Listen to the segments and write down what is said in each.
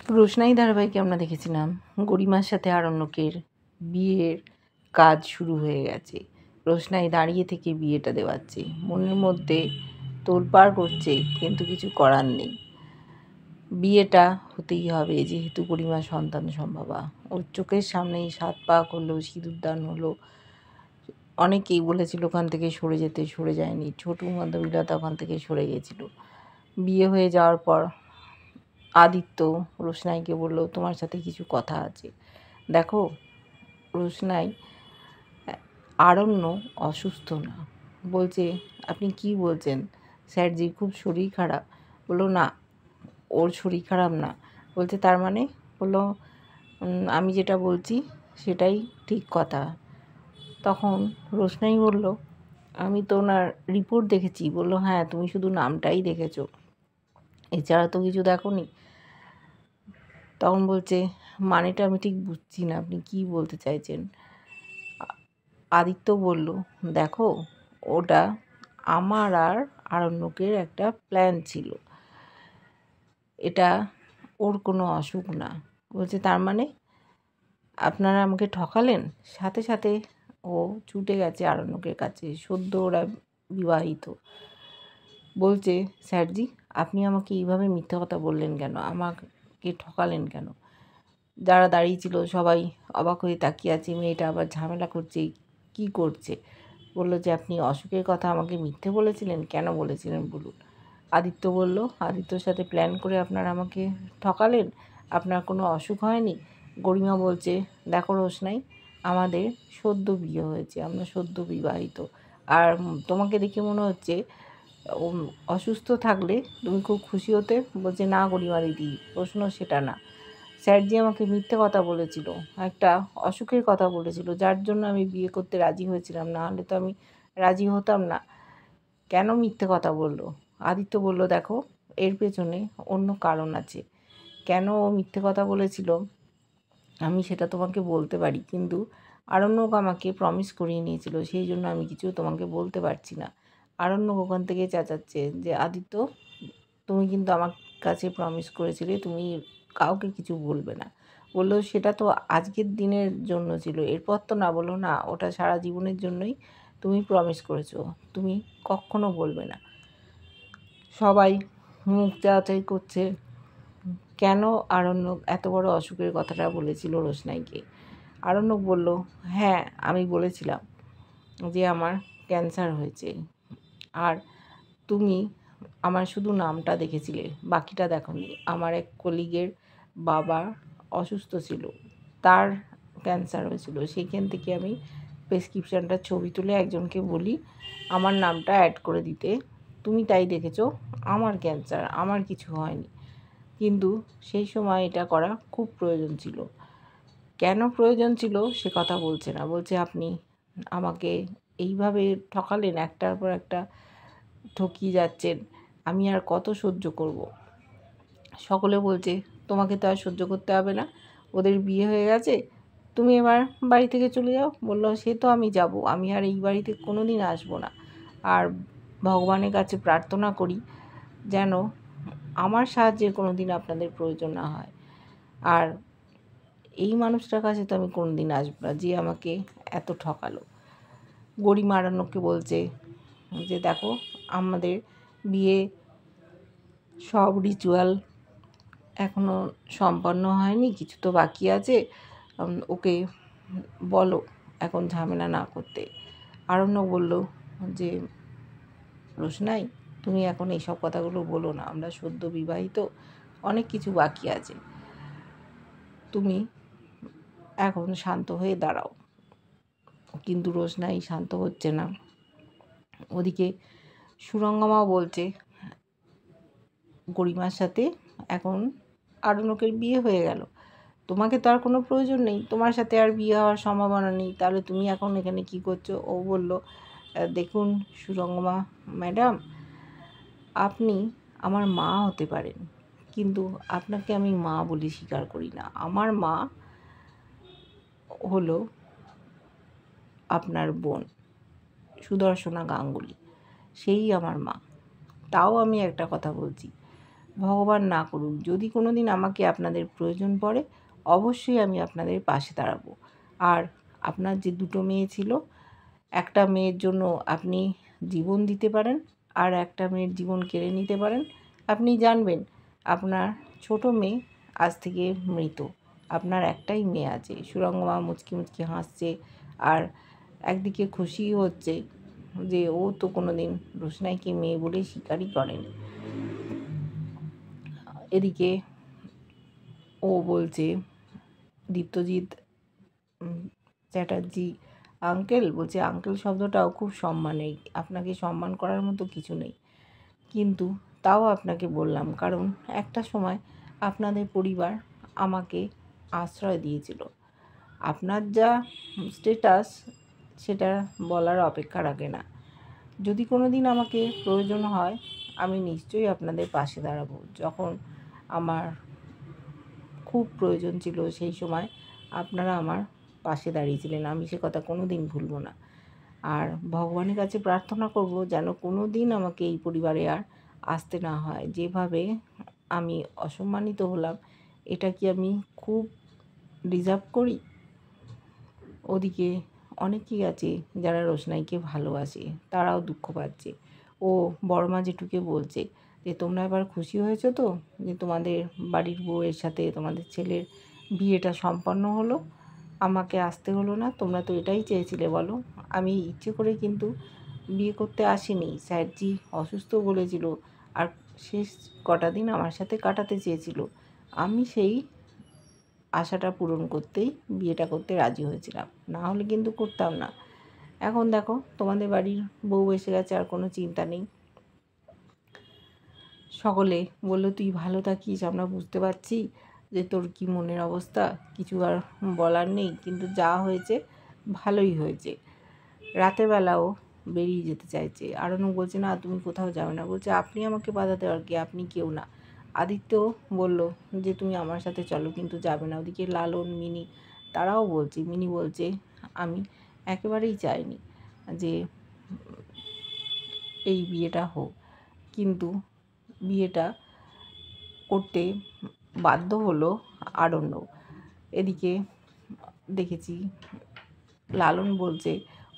রোশনাই ধারাবাহিকে আমরা দেখেছিলাম গরিমার সাথে আরণ্যকের বিয়ের কাজ শুরু হয়ে গেছে। রোশনাই দাঁড়িয়ে থেকে বিয়েটা দেওয়াচ্ছে, মনের মধ্যে তোলপাড় করছে, কিন্তু কিছু করার নেই। বিয়েটা হতেই হবে, যেহেতু গরিমার সন্তান সম্ভবা। ওর চোখের সামনেই 7 পাক হলো, সিঁদুরদান হলো। অনেকেই বলেছিল ওখান থেকে সরে যেতে, সরে যায়নি। ছোটু মাধবীলতা ওখান থেকে সরে গেছিল। বিয়ে হয়ে যাওয়ার পর আদিত্য রোশনাইকে বলল, তোমার সাথে কিছু কথা আছে। দেখো রোশনাই, আরণ্য অসুস্থ না। বলছে, আপনি কি বলছেন স্যারজি, খুব শরীর খারাপ। বললো, না ওর শরীর খারাপ না। বলছে, তার মানে? বললো, আমি যেটা বলছি সেটাই ঠিক কথা। তখন রোশনাই বলল, আমি তো ওনার রিপোর্ট দেখেছি। বললো, হ্যাঁ তুমি শুধু নামটাই দেখেছো, এছাড়া তো কিছু দেখোনি। তখন বলছে, মানেটা আমি ঠিক বুঝছি না, আপনি কি বলতে চাইছেন। আদিত্য বলল, দেখো ওটা আমার আর আরণ্যকের একটা প্ল্যান ছিল, এটা ওর কোনো অসুখ না। বলছে, তার মানে আপনারা আমাকে ঠকালেন। সাথে সাথে ও ছুটে গেছে আরণ্যকের কাছে, সদ্য ওরা বিবাহিত। বলছে, স্যারজি আপনি আমাকে এইভাবে মিথ্যা কথা বললেন কেন, আমাকে ঠকালেন কেন। যারা দাঁড়িয়ে ছিল সবাই অবাক হয়ে তাকিয়ে আছে, মেয়েটা আবার ঝামেলা করছে, কি করছে। বললো যে, আপনি অসুখের কথা আমাকে মিথ্যে বলেছিলেন, কেন বলেছিলেন বলুন। আদিত্য বলল, আদিত্যর সাথে প্ল্যান করে আপনারা আমাকে ঠকালেন, আপনার কোনো অসুখ হয়নি। গরিমা বলছে, দেখো রোশনাই, আমাদের সদ্য বিয়ে হয়েছে, আমরা সদ্য বিবাহিত, আর তোমাকে দেখে মনে হচ্ছে অসুস্থ থাকলে তুমি খুব খুশি হতে। বলছে, না গরিমা দিদি, প্রশ্ন সেটা না। স্যারজি আমাকে মিথ্যে কথা বলেছিল, একটা অসুখের কথা বলেছিল, যার জন্য আমি বিয়ে করতে রাজি হয়েছিলাম, না হলে তো আমি রাজি হতাম না। কেন মিথ্যে কথা বললো? আদিত্য বলল, দেখো এর পেছনে অন্য কারণ আছে। কেন ও মিথ্যে কথা বলেছিল আমি সেটা তোমাকে বলতে পারি, কিন্তু আরণ্যক আমাকে প্রমিস করিয়ে নিয়েছিল, সেই জন্য আমি কিছু তোমাকে বলতে পারছি না। আরণ্যক ওখান থেকে চেঁচাচ্ছে যে, আদিত্য তুমি কিন্তু আমার কাছে প্রমিস করেছিলে তুমি কাউকে কিছু বলবে না। বললো, সেটা তো আজকের দিনের জন্য ছিল, এরপর তো না। বললো, না ওটা সারা জীবনের জন্যই তুমি প্রমিস করেছো, তুমি কখনো বলবে না। সবাই মুখ চাওয়াচাই করছে, কেন আরণ্যক এত বড় অসুখের কথাটা বলেছিল রোশনাইকে। আরণ্যক বলল, হ্যাঁ আমি বলেছিলাম যে আমার ক্যান্সার হয়েছে, আর তুমি আমার শুধু নামটা দেখেছিলে, বাকিটা দেখোনি। আমার এক কলিগের বাবা অসুস্থ ছিল, তার ক্যান্সার হয়েছিল, সেইখান থেকে আমি প্রেসক্রিপশানটার ছবি তুলে একজনকে বলি আমার নামটা অ্যাড করে দিতে। তুমি তাই দেখেছো আমার ক্যান্সার, আমার কিছু হয়নি, কিন্তু সেই সময় এটা করা খুব প্রয়োজন ছিল। কেন প্রয়োজন ছিল সে কথা বলছে না, বলছে আপনি আমাকে এইভাবে ঠকালেন, একটার পর একটা ঠকিয়ে যাচ্ছেন, আমি আর কত সহ্য করব। সকলে বলছে, তোমাকে তো আর সহ্য করতে হবে না, ওদের বিয়ে হয়ে গেছে, তুমি এবার বাড়ি থেকে চলে যাও। বললো, সে তো আমি যাব, আমি আর এই বাড়িতে কোনো দিন আসবো না। আর ভগবানের কাছে প্রার্থনা করি যেন আমার সাহায্যের কোনো দিন আপনাদের প্রয়োজন না হয়। আর এই মানুষটার কাছে তো আমি কোনো দিন আসবো না যে আমাকে এত ঠকালো। গরিমা আরণ্যককে বলছে যে, দেখো আমাদের বিয়ে সব রিচুয়াল এখনও সম্পন্ন হয়নি, কিছু তো বাকি আছে, ওকে বলো এখন ঝামেলা না করতে। আরণ্যক বলল যে, রোশনাই তুমি এখন এইসব কথাগুলো বলো না, আমরা সদ্য বিবাহিত, অনেক কিছু বাকি আছে, তুমি এখন শান্ত হয়ে দাঁড়াও। কিন্তু রোশনাই শান্ত হচ্ছে না। ওদিকে সুরঙ্গমাও বলছে, গরিমার সাথে এখন আরণ্যকের বিয়ে হয়ে গেল, তোমাকে তো আর কোনো প্রয়োজন নেই, তোমার সাথে আর বিয়ে হওয়ার সম্ভাবনা নেই, তাহলে তুমি এখন এখানে কি করছো। ও বলল, দেখুন সুরঙ্গমা ম্যাডাম, আপনি আমার মা হতে পারেন, কিন্তু আপনাকে আমি মা বলে স্বীকার করি না। আমার মা হলো আপনার বোন সুদর্শনা গাঙ্গুলি, সেই আমার মা। তাও আমি একটা কথা বলছি, ভগবান না করুক, যদি কোনো দিন আমাকে আপনাদের প্রয়োজন পড়ে অবশ্যই আমি আপনাদের পাশে দাঁড়াবো। আর আপনার যে দুটো মেয়ে ছিল, একটা মেয়ের জন্য আপনি জীবন দিতে পারেন, আর একটা মেয়ের জীবন কেড়ে নিতে পারেন। আপনি জানবেন আপনার ছোট মেয়ে আজ থেকে মৃত। আপনার একটাই মেয়ে আছে। সুরঙ্গমা মুচকি মুচকি হাসছে, আর একদিকে খুশিও হচ্ছে যে ও তো কোনো দিন রোশনাইকে মেয়ে বলে স্বীকারই করেনি। এদিকে ও বলছে, দীপ্তজিৎ চ্যাটার্জি আঙ্কেল বলছে, আঙ্কেল শব্দটাও খুব সম্মানের, আপনাকে সম্মান করার মতো কিছু নেই, কিন্তু তাও আপনাকে বললাম, কারণ একটা সময় আপনাদের পরিবার আমাকে আশ্রয় দিয়েছিল। আপনার যা স্ট্যাটাস সেটা বলার অপেক্ষা রাখে না। যদি কোনো দিন আমাকে প্রয়োজন হয় আমি নিশ্চয়ই আপনাদের পাশে দাঁড়াবো। যখন আমার খুব প্রয়োজন ছিল সেই সময় আপনারা আমার পাশে দাঁড়িয়েছিলেন, আমি সে কথা কোনো দিন ভুলবো না। আর ভগবানের কাছে প্রার্থনা করব যেন কোনো দিন আমাকে এই পরিবারে আর আসতে না হয়। যেভাবে আমি অসম্মানিত হলাম, এটা কি আমি খুব ডিজার্ভ করি? ওদিকে অনেকেই আছে যারা রোশনাইকে ভালোবাসে, তারাও দুঃখ পাচ্ছে। ও বড়মা জেঠুকে বলছে যে তোমরা এবার খুশি হয়েছো তো, যে তোমাদের বাড়ির বউয়ের সাথে তোমাদের ছেলের বিয়েটা সম্পন্ন হলো, আমাকে আসতে হলো না। তোমরা তো এটাই চেয়েছিলে বলো। আমি ইচ্ছে করে কিন্তু বিয়ে করতে আসিনি, স্যারজি অসুস্থ বলেছিল আর শেষ কটা দিন আমার সাথে কাটাতে চেয়েছিল। আমি সেই আশাটা পূরণ করতেই বিয়েটা করতে রাজি হয়েছিলাম, না হলে কিন্তু করতাম না। এখন দেখো তোমাদের বাড়ির বউ এসে গেছে, আর কোনো চিন্তা নেই। সকলে বললো তুই ভালো থাকিস, আমরা বুঝতে পারছি যে তোর কি মনের অবস্থা, কিছু আর বলার নেই, কিন্তু যা হয়েছে ভালোই হয়েছে। রাতের বেলাও বেরিয়ে যেতে চাইছে, আরণু বলছে না তুমি কোথাও যাবে না, বলছে আপনি আমাকে বাধা দেওয়ার কি, আপনি কেউ না। আদিত্য বলল যে তুমি আমার সাথে চলো, কিন্তু যাবে না। ওদিকে লালন, মিনি তারাও বলছে, মিনি বলছে আমি একেবারেই চাইনি যে এই বিয়েটা হোক, কিন্তু বিয়েটা করতে বাধ্য হলো আরণ্যক। এদিকে দেখেছি লালন বলছে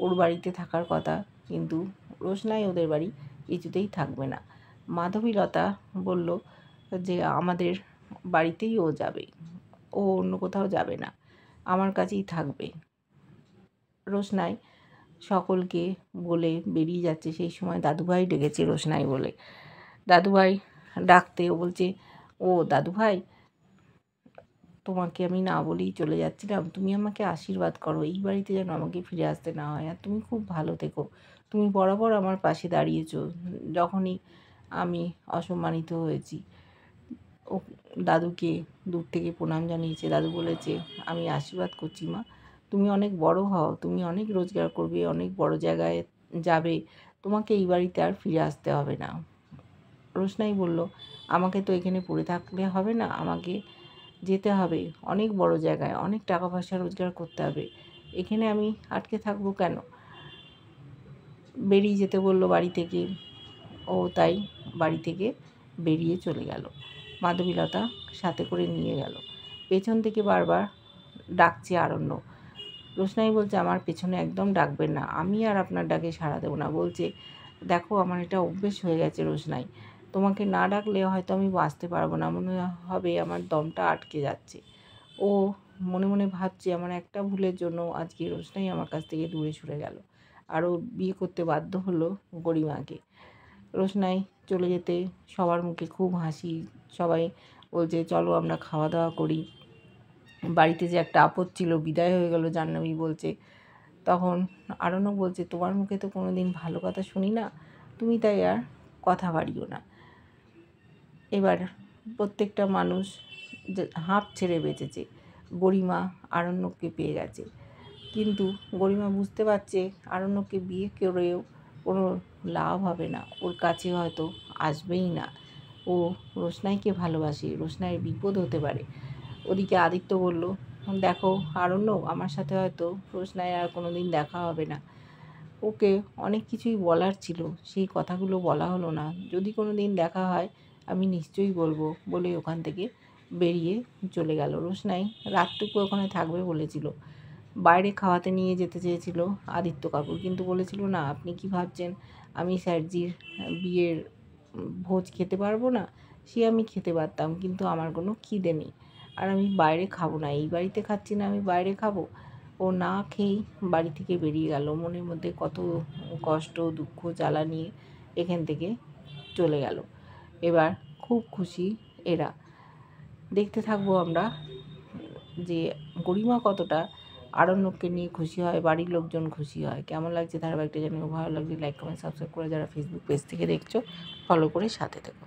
ওর বাড়িতে থাকার কথা, কিন্তু রোশনাই ওদের বাড়ি কিছুতেই থাকবে না। মাধবীলতা বলল যে আমাদের বাড়িতেই ও যাবে, ও অন্য কোথাও যাবে না, আমার কাছেই থাকবে। রোশনাই সকলকে বলে বেরিয়ে যাচ্ছে, সেই সময় দাদুভাই ডেকেছে রোশনাই বলে। দাদুভাই ডাকতে ও বলছে, ও দাদুভাই তোমাকে আমি না বলেই চলে যাচ্ছিলাম, তুমি আমাকে আশীর্বাদ করো, এই বাড়িতে যেন আমাকে ফিরে আসতে না হয়, আর তুমি খুব ভালো থেকো। তুমি বরাবর আমার পাশে দাঁড়িয়েছো যখনই আমি অসম্মানিত হয়েছি। ও দাদুকে দূর থেকে প্রণাম জানিয়েছে। দাদু বলেছে আমি আশীর্বাদ করছি মা, তুমি অনেক বড় হও, তুমি অনেক রোজগার করবে, অনেক বড় জায়গায় যাবে, তোমাকে এই বাড়িতে আর ফিরে আসতে হবে না। রোশনাই বলল আমাকে তো এখানে পড়ে থাকলে হবে না, আমাকে যেতে হবে অনেক বড় জায়গায়, অনেক টাকা পয়সা রোজগার করতে হবে, এখানে আমি আটকে থাকবো কেন? বেরিয়ে যেতে বললো বাড়ি থেকে, ও তাই বাড়ি থেকে বেরিয়ে চলে গেল। মাধবীলতা সাথে করে নিয়ে গেল। পেছন থেকে বারবার ডাকছে আরণ্য। রোশনাই বলছে আমার পেছনে একদম ডাকবেন না, আমি আর আপনার ডাকে সাড়া দেবো না। বলছে দেখো আমার এটা অভ্যেস হয়ে গেছে রোশনাই, তোমাকে না ডাকলে হয়তো আমি বাঁচতে পারবো না, মনে হবে আমার দমটা আটকে যাচ্ছে। ও মনে মনে ভাবছে আমার একটা ভুলের জন্য আজকে রোশনাই আমার কাছ থেকে দূরে সরে গেল, আর ও বিয়ে করতে বাধ্য হলো গরিমাকে। রোশনাই চলে যেতে সবার মুখে খুব হাসি, সবাই বলছে চলো আমরা খাওয়া দাওয়া করি। বাড়িতে যে একটা আপদ ছিল বিদায় হয়ে গেল, জাহ্নবী বলছে। তখন আরণ্যক বলছে তোমার মুখে তো কোনো দিন ভালো কথা শুনি না, তুমি তাই আর কথা বাড়িও না। এবার প্রত্যেকটা মানুষ হাঁপ ছেড়ে বেঁচেছে, গরিমা আরণ্যককে পেয়ে গেছে। কিন্তু গরিমা বুঝতে পারছে আরণ্যককে বিয়ে করেও কোনো লাভ হবে না, ওর কাছে হয়তো আসবেই না। ও রোশনাইকে ভালোবাসে, রোশনাইয়ের বিপদ হতে পারে। ওদিকে আদিত্য বলল দেখো আরণ্যক, আমার সাথে হয়তো রোশনাইয়ের আর কোনো দিন দেখা হবে না, ওকে অনেক কিছুই বলার ছিল, সেই কথাগুলো বলা হলো না। যদি কোনো দিন দেখা হয় আমি নিশ্চয়ই বলবো বলে ওখান থেকে বেরিয়ে চলে গেল। রোশনাই রাতটুকু ওখানে থাকবে বলেছিল। বাইরে খাওয়াতে নিয়ে যেতে চেয়েছিল আদিত্য কাকুর, কিন্তু বলেছিল না, আপনি কি ভাবছেন আমি স্যারজির বিয়ের ভোজ খেতে পারবো না? সে আমি খেতে পারতাম, কিন্তু আমার কোনো খিদে নেই, আর আমি বাইরে খাবো না, এই বাড়িতে খাচ্ছি না আমি বাইরে খাবো? ও না খেয়েই বাড়ি থেকে বেরিয়ে গেল। মনের মধ্যে কত কষ্ট, দুঃখ, জ্বালা নিয়ে এখান থেকে চলে গেল। এবার খুব খুশি এরা। দেখতে থাকবো আমরা যে গরিমা কতটা আরণ্যককে নিয়ে খুশি হয়, বাড়ির লোকজন খুশি হয়। কেমন লাগছে ধারাবাহিকটা জানিও। ভালো লাগলে লাইক, কমেন্ট, সাবস্ক্রাইব করে যারা ফেসবুক পেজ থেকে দেখছো ফলো করে সাথে থেকো।